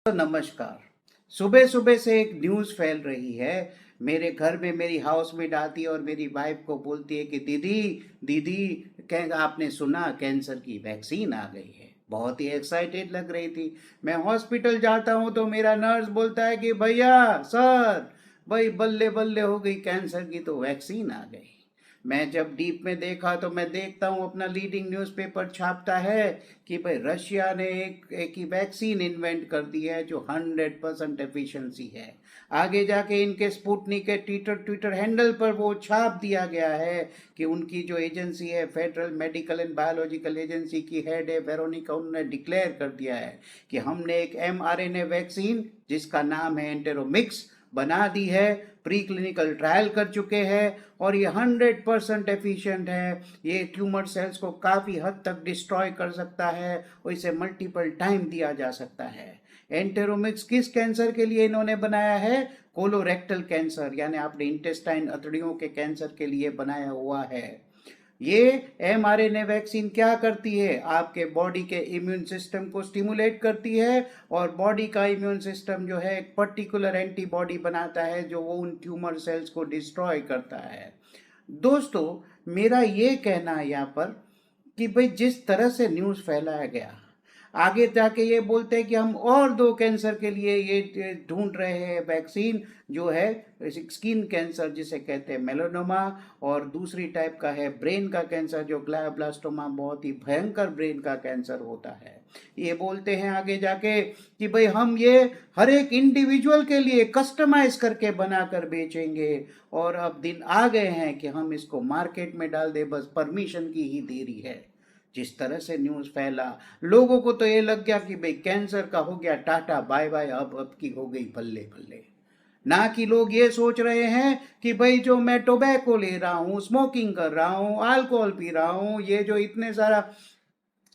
नमस्कार। सुबह सुबह से एक न्यूज़ फैल रही है। मेरे घर में मेरी हाउसमेट आती है और मेरी वाइफ को बोलती है कि दीदी दीदी क्या आपने सुना कैंसर की वैक्सीन आ गई है। बहुत ही एक्साइटेड लग रही थी। मैं हॉस्पिटल जाता हूँ तो मेरा नर्स बोलता है कि भैया सर भाई बल्ले बल्ले हो गई, कैंसर की तो वैक्सीन आ गई। मैं जब डीप में देखा तो मैं देखता हूँ अपना लीडिंग न्यूज़पेपर छापता है कि भाई रशिया ने एक ही वैक्सीन इन्वेंट कर दी है जो 100% एफिशिएंसी है। आगे जाके इनके स्पुतनिक के ट्विटर हैंडल पर वो छाप दिया गया है कि उनकी जो एजेंसी है federal medical and biological agency की हेड है वेरोनिका, उन्होंने डिक्लेयर कर दिया है कि हमने एक mRNA वैक्सीन जिसका नाम है एंटेरोमिक्स बना दी है, प्री क्लिनिकल ट्रायल कर चुके हैं और ये 100% एफिशिएंट है। ये ट्यूमर सेल्स को काफ़ी हद तक डिस्ट्रॉय कर सकता है और इसे मल्टीपल टाइम दिया जा सकता है। एंटेरोमिक्स किस कैंसर के लिए इन्होंने बनाया है? कोलोरेक्टल कैंसर, यानी आपने इंटेस्टाइन अतड़ियों के कैंसर के लिए बनाया हुआ है। ये mRNA वैक्सीन क्या करती है? आपके बॉडी के इम्यून सिस्टम को स्टिमुलेट करती है और बॉडी का इम्यून सिस्टम जो है एक पर्टिकुलर एंटीबॉडी बनाता है जो वो उन ट्यूमर सेल्स को डिस्ट्रॉय करता है। दोस्तों, मेरा ये कहना है यहाँ पर कि भाई जिस तरह से न्यूज़ फैलाया गया, आगे जाके ये बोलते हैं कि हम और 2 कैंसर के लिए ये ढूंढ रहे हैं वैक्सीन, जो है स्किन कैंसर जिसे कहते हैं मेलानोमा, और दूसरी टाइप का है ब्रेन का कैंसर जो ग्लायोब्लास्टोमा, बहुत ही भयंकर ब्रेन का कैंसर होता है। ये बोलते हैं आगे जाके कि भाई हम ये हर एक इंडिविजुअल के लिए कस्टमाइज करके बनाकर बेचेंगे और अब दिन आ गए हैं कि हम इसको मार्केट में डाल दे, बस परमिशन की ही देरी है। जिस तरह से न्यूज़ फैला, लोगों को तो ये लग गया कि भाई कैंसर का हो गया टाटा बाय बाय, अब की हो गई बल्ले बल्ले। ना कि लोग ये सोच रहे हैं कि भाई जो मैं टोबैको ले रहा हूँ, स्मोकिंग कर रहा हूँ, अल्कोहल पी रहा हूँ, ये जो इतने सारा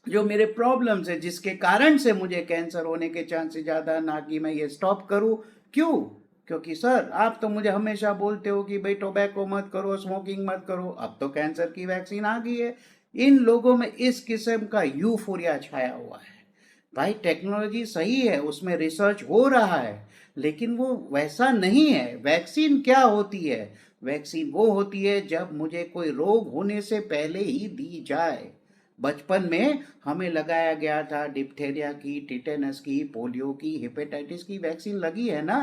जो मेरे प्रॉब्लम्स है जिसके कारण से मुझे कैंसर होने के चांसेस ज़्यादा, ना कि मैं ये स्टॉप करूँ। क्यों? क्योंकि सर आप तो मुझे हमेशा बोलते हो कि भाई टोबैको मत करो, स्मोकिंग मत करो, अब तो कैंसर की वैक्सीन आ गई है। इन लोगों में इस किस्म का यूफोरिया छाया हुआ है। भाई टेक्नोलॉजी सही है, उसमें रिसर्च हो रहा है, लेकिन वो वैसा नहीं है। वैक्सीन क्या होती है? वैक्सीन वो होती है जब मुझे कोई रोग होने से पहले ही दी जाए। बचपन में हमें लगाया गया था डिप्थेरिया की, टिटेनस की, पोलियो की, हेपेटाइटिस की वैक्सीन लगी है ना।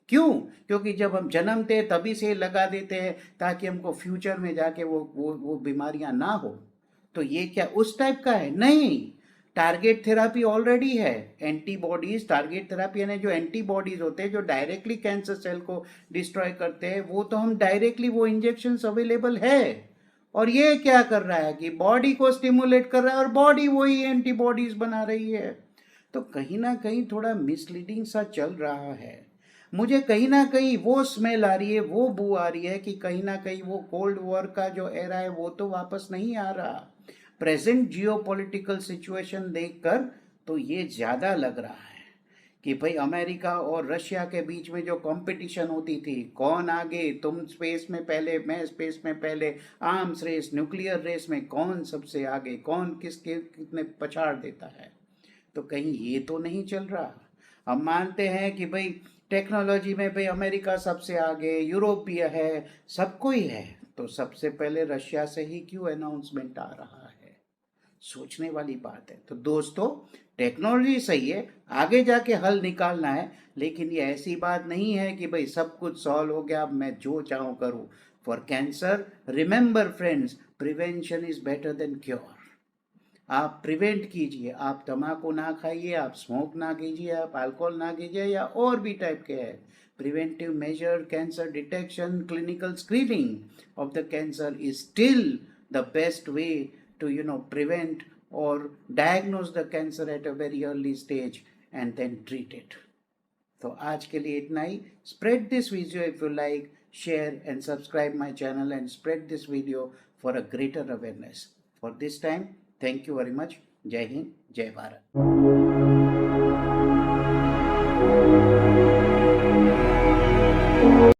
क्यों? क्योंकि जब हम जन्मते तभी से लगा देते हैं ताकि हमको फ्यूचर में जाके वो बीमारियां ना हो। तो ये क्या उस टाइप का है? नहीं। टारगेट थेरापी ऑलरेडी है। एंटीबॉडीज, टारगेट थेरापी यानी जो एंटीबॉडीज होते हैं जो डायरेक्टली कैंसर सेल को डिस्ट्रॉय करते हैं, वो तो हम डायरेक्टली वो इंजेक्शन अवेलेबल है। और ये क्या कर रहा है कि बॉडी को स्टिमुलेट कर रहा है और बॉडी वही एंटीबॉडीज बना रही है। तो कहीं ना कहीं थोड़ा मिसलीडिंग सा चल रहा है। मुझे कहीं ना कहीं वो स्मेल आ रही है, वो बू आ रही है कि कहीं ना कहीं वो कोल्ड वॉर का जो एरा है वो तो वापस नहीं आ रहा। प्रेजेंट जियोपॉलिटिकल सिचुएशन देखकर तो ये ज़्यादा लग रहा है कि भाई अमेरिका और रशिया के बीच में जो कंपटीशन होती थी, कौन आगे, तुम स्पेस में पहले मैं स्पेस में पहले, आर्म्स रेस, न्यूक्लियर रेस में कौन सबसे आगे, कौन किसके कितने पछाड़ देता है, तो कहीं ये तो नहीं चल रहा। हम मानते हैं कि भाई टेक्नोलॉजी में भाई अमेरिका सबसे आगे, यूरोप भी है, सबको ही है, तो सबसे पहले रशिया से ही क्यों अनाउंसमेंट आ रहा है? सोचने वाली बात है। तो दोस्तों, टेक्नोलॉजी सही है, आगे जाके हल निकालना है, लेकिन ये ऐसी बात नहीं है कि भाई सब कुछ सॉल्व हो गया, अब मैं जो चाहूँ करूँ। For cancer remember friends, prevention is better than cure. आप प्रिवेंट कीजिए, आप तम्बाकू ना खाइए, आप स्मोक ना कीजिए, आप अल्कोहल ना कीजिए या और भी टाइप के है। Preventive measure, cancer detection, clinical screening of the cancer is still the best way to prevent or diagnose the cancer at a very early stage and then treat it. तो आज के लिए इतना ही। Spread this video if you like, share and subscribe my channel and spread this video for a greater awareness. For this time, thank you very much. जय हिंद, जय भारत।